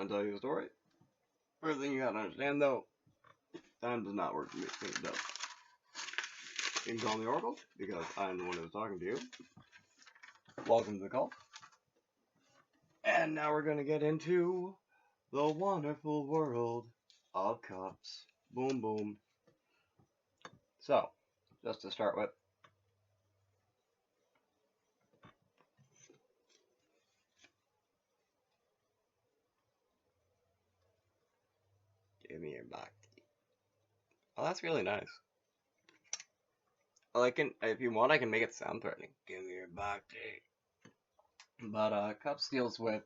gonna tell you a story. First thing you gotta understand though, time does not work for me. It does. You can call me Oracle because I'm the one who's talking to you. Welcome to the call. And now we're gonna get into the wonderful world of cups. Boom, boom. So, just to start with, give me your bhakti. Oh, that's really nice. Well, if you want, I can make it sound threatening. Give me your bhakti. But cups deals with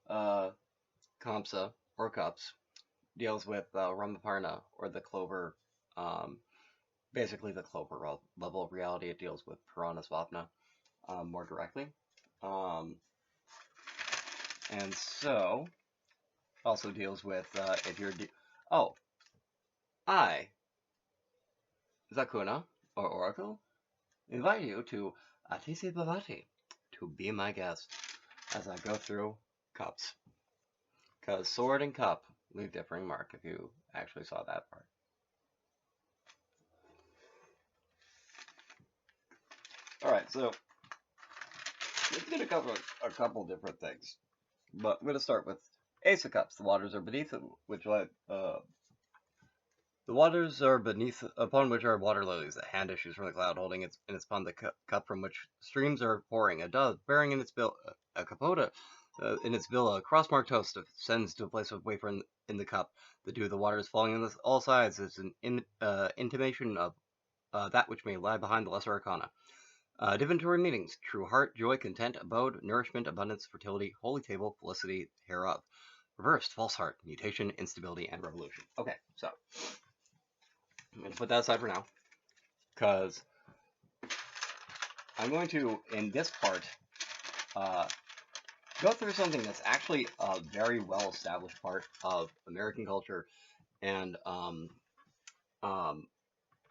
Kamsa or cups deals with Ramaparna or the clover. Basically the clover level of reality. It deals with Purana more directly. And so also deals with if you're I, Zakuna or Oracle, invite you to Atisi Bhavati to be my guest as I go through cups. Because sword and cup leave differing mark if you actually saw that part. Alright, so it's going to cover a couple different things. But I'm going to start with Ace of Cups. The waters are beneath it, the waters are beneath, upon which are water lilies. A hand issues from the cloud, holding its upon the cup from which streams are pouring. A dove bearing in its bill a capote in its bill, a cross-marked toast ascends to a place of wafer in the cup. The dew of the waters falling on all sides is an intimation of that which may lie behind the lesser arcana. Divinatory meanings: true heart, joy, content, abode, nourishment, abundance, fertility, holy table, felicity hereof. Reversed, false heart, mutation, instability, and revolution. Okay, so I'm going to put that aside for now, because I'm going to, in this part, go through something that's actually a very well-established part of American culture, and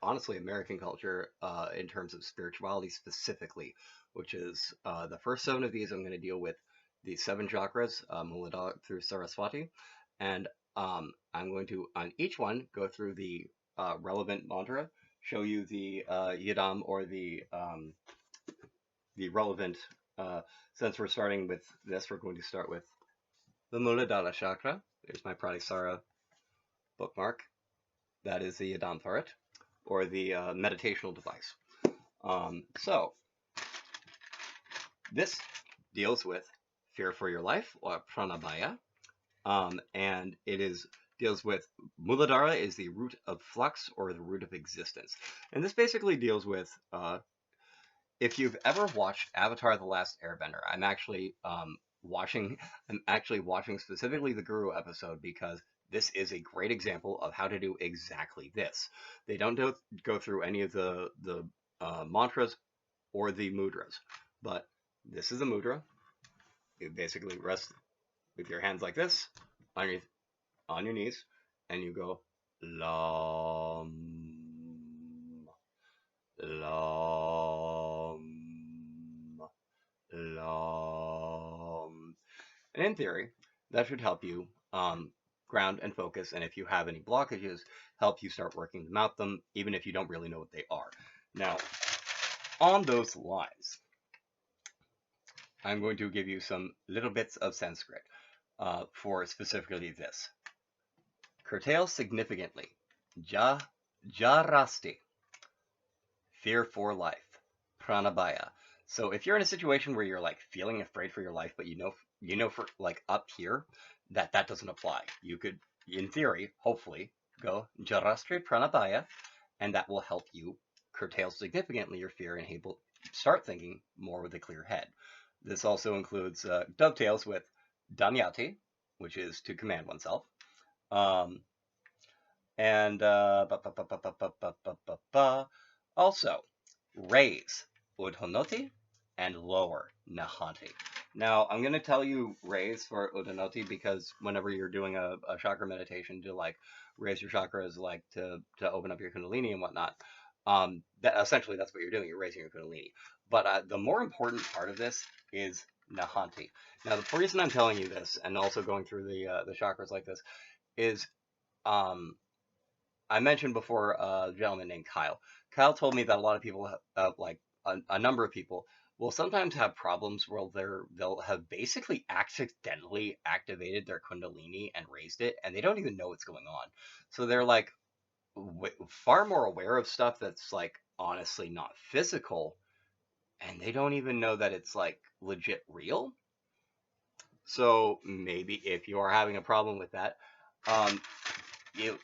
honestly, American culture in terms of spirituality specifically, which is the first 7 of these. I'm going to deal with the 7 chakras, Muladhara through Saraswati, and I'm going to, on each one, go through the relevant mantra, show you the yidam or the relevant, since we're starting with this, we're going to start with the Muladhara chakra. There's my Pradisara bookmark. That is the yidam for it, or the meditational device. So, this deals with fear for your life, or pranabhaya, and it deals with Muladhara is the root of flux, or the root of existence. And this basically deals with, if you've ever watched Avatar: The Last Airbender, I'm actually watching specifically the Guru episode, because this is a great example of how to do exactly this. They don't go through any of the mantras or the mudras, but this is a mudra. You basically rest with your hands like this on your knees, and you go Lam, Lam, Lam. And in theory, that should help you ground and focus, and if you have any blockages, help you start working them out, even if you don't really know what they are. Now, on those lines, I'm going to give you some little bits of Sanskrit for specifically this. Curtail significantly. Jarasti. Fear for life. Pranabhaya. So if you're in a situation where you're like feeling afraid for your life, but you know for like up here that doesn't apply, you could, in theory, hopefully, go Jarastri Pranabhaya, and that will help you curtail significantly your fear and start thinking more with a clear head. This also includes dovetails with Danyati, which is to command oneself, and also raise Udhanoti and lower Nahanti. Now, I'm going to tell you raise for Udhanoti because whenever you're doing a chakra meditation to like raise your chakras, like to open up your Kundalini and whatnot, essentially that's what you're doing. You're raising your Kundalini. But the more important part of this is Nahanti. Now, the reason I'm telling you this, and also going through the chakras like this, is um, I mentioned before a gentleman named Kyle. Kyle told me that a lot of people, like a number of people, will sometimes have problems where they'll have basically accidentally activated their Kundalini and raised it, and they don't even know what's going on. So they're like far more aware of stuff that's like honestly not physical, and they don't even know that it's like legit real. So maybe if you are having a problem with that, um,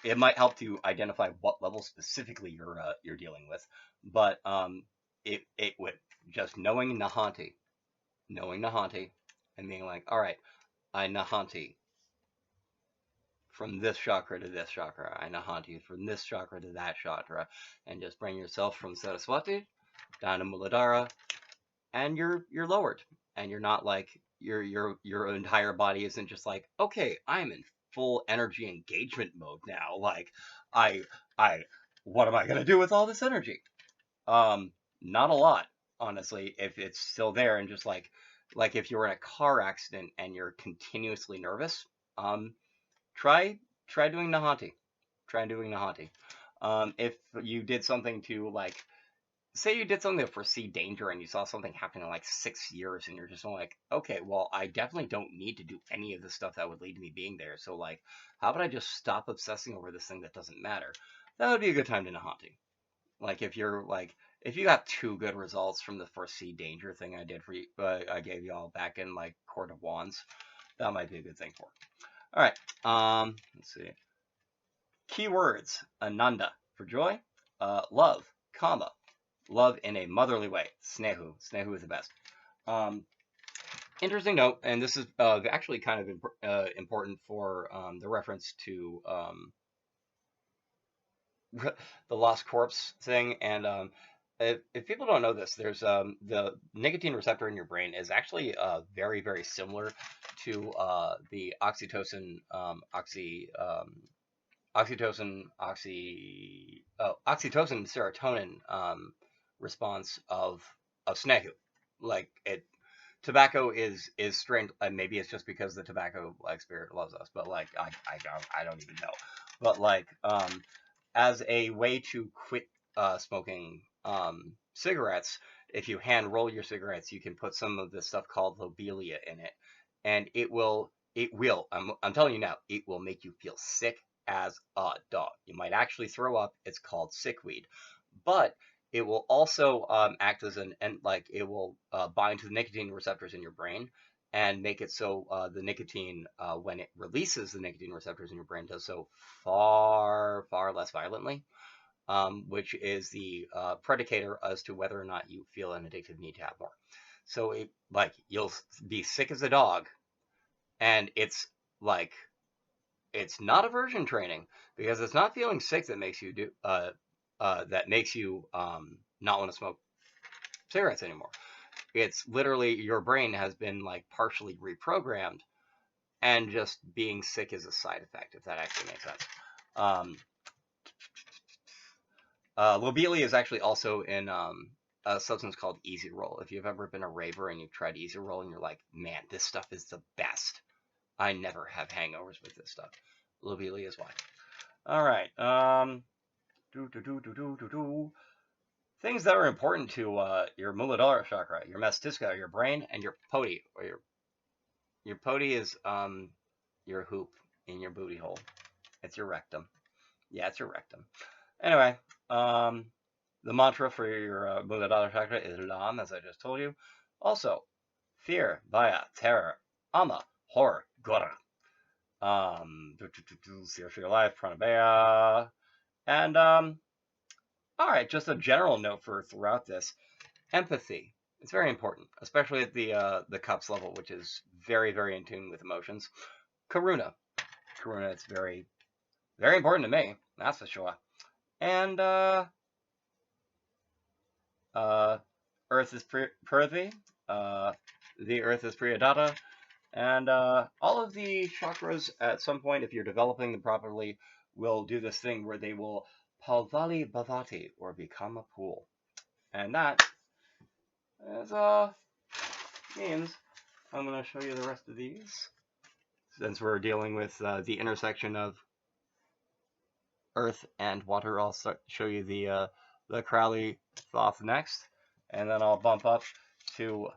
it might help to identify what level specifically you're dealing with. But it would just knowing Nahanti, and being like, all right, I Nahanti from this chakra to this chakra. I Nahanti from this chakra to that chakra, and just bring yourself from Saraswati down to Muladhara, and you're lowered, and you're not like your entire body isn't just like, okay, I'm in full energy engagement mode now. Like I I what am I gonna do with all this energy? Um, Not a lot, honestly, if it's still there and just like if you're in a car accident and you're continuously nervous, try try doing Nahanti. Try doing Nahanti. If you did something to like say you did something to foresee danger and you saw something happen in like 6 years and you're just like, okay, well, I definitely don't need to do any of the stuff that would lead to me being there. So like, how about I just stop obsessing over this thing that doesn't matter? That would be a good time to Nahanti. Like if you got two good results from the foresee danger thing I did for you, I gave y'all back in like Court of Wands, that might be a good thing for. All right. Let's see. Keywords: Ananda for joy, love, comma, love in a motherly way. Snehu. Snehu is the best. Um, Interesting note, and this is actually kind of important for the reference to the lost corpse thing. And if people don't know this, there's the nicotine receptor in your brain is actually very, very similar to the oxytocin serotonin response of Snehu. Like it, tobacco is strange. Maybe it's just because the tobacco like spirit loves us, but like I don't even know. But like as a way to quit smoking cigarettes, if you hand roll your cigarettes, you can put some of this stuff called lobelia in it, and I'm telling you now, it will make you feel sick as a dog. You might actually throw up. It's called sickweed, but it will also act as and like it will bind to the nicotine receptors in your brain and make it so the nicotine, when it releases the nicotine receptors in your brain, does so far less violently, which is the predicator as to whether or not you feel an addictive need to have more. So it like you'll be sick as a dog, and it's like it's not aversion training because it's not feeling sick that makes you not want to smoke cigarettes anymore. It's literally your brain has been like partially reprogrammed, and just being sick is a side effect, if that actually makes sense. Um, Lobelia is actually also in a substance called Easy Roll. If you've ever been a raver and you've tried Easy Roll and you're like, man, this stuff is the best. I never have hangovers with this stuff. Lobelia is why. All right. Things that are important to your Muladhara chakra, your Mastika, your brain, and your Poti. Or your Poti is your hoop in your booty hole. It's your rectum. Yeah, it's your rectum. Anyway, the mantra for your Muladhara chakra is Lam, as I just told you. Also, fear, Baya, terror, Ama, horror, Gora. Fear for your life, Pranabaya. And all right, just a general note for throughout this, empathy. It's very important, especially at the cups level, which is very, very in tune with emotions. Karuna. Karuna, it's very, very important to me. That's for sure. And Earth is Prithvi. The Earth is Priyadatta. And all of the chakras, at some point, if you're developing them properly, will do this thing where they will Palvali Bhavati, or become a pool. And that is, means I'm going to show you the rest of these. Since we're dealing with the intersection of earth and water, I'll show you the Crowley Thoth next. And then I'll bump up to,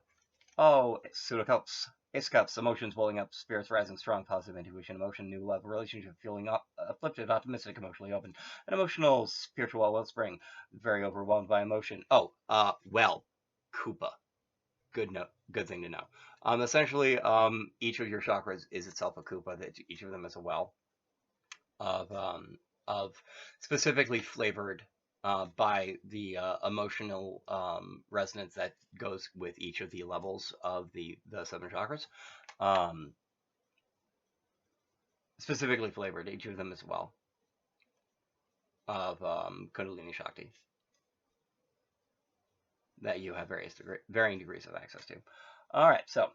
pseudocups, ace cups, emotions welling up, spirits rising strong, positive intuition, emotion, new love, relationship feeling up, uplifted, optimistic, emotionally open, an emotional, spiritual wellspring, very overwhelmed by emotion. Koopa. Good thing to know. Essentially, each of your chakras is itself a Koopa. That each of them is a well of specifically flavored by the emotional resonance that goes with each of the levels of the 7 chakras. Specifically flavored, each of them as well of Kundalini Shakti that you have varying degrees of access to. All right, so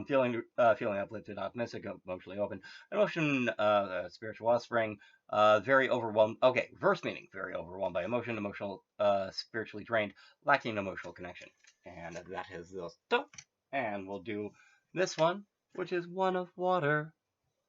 feeling uplifted, optimistic, emotionally open, emotion, spiritual offspring, very overwhelmed. Okay, reverse meaning: very overwhelmed by emotion, emotional, spiritually drained, lacking emotional connection, and that is those. And we'll do this one, which is one of water.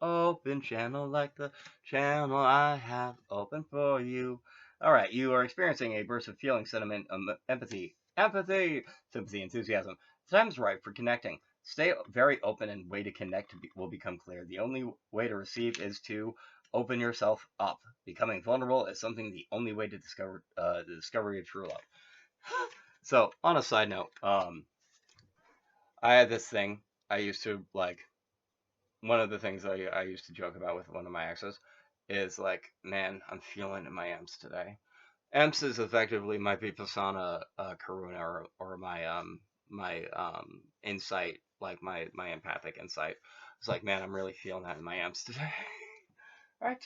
Open channel like the channel I have open for you. All right, you are experiencing a burst of feeling, sentiment, empathy, sympathy, enthusiasm. The time is right for connecting. Stay very open and way to connect will become clear. The only way to receive is to open yourself up. Becoming vulnerable is something the only way to discover the discovery of true love. So, on a side note, I had this thing I used to like. One of the things I used to joke about with one of my exes is like, man, I'm feeling my EMS today. EMS is effectively my Vipassana Karuna or my insight, like my empathic insight. It's like, man, I'm really feeling that in my EMS today. Right?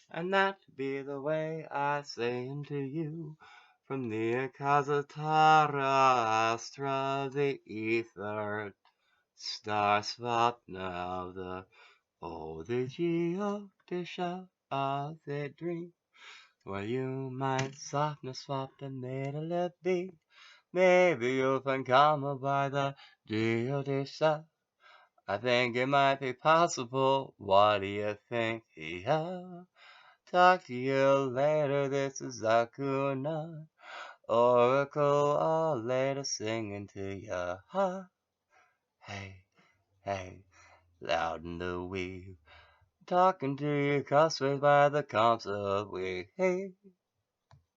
And that be the way I say unto you from the Akasatara Astra, the ether, star swapna of the the geodisha of the dream, where you might softness swap the middle of be. Maybe you'll find karma by the geodisha. I think it might be possible. What do you think? Yeah. Talk to you later. This is Akuna Oracle. All later singing to ya. Ha. Hey, hey, loud in the weave. Talking to you, crossways by the comps of we. Hey,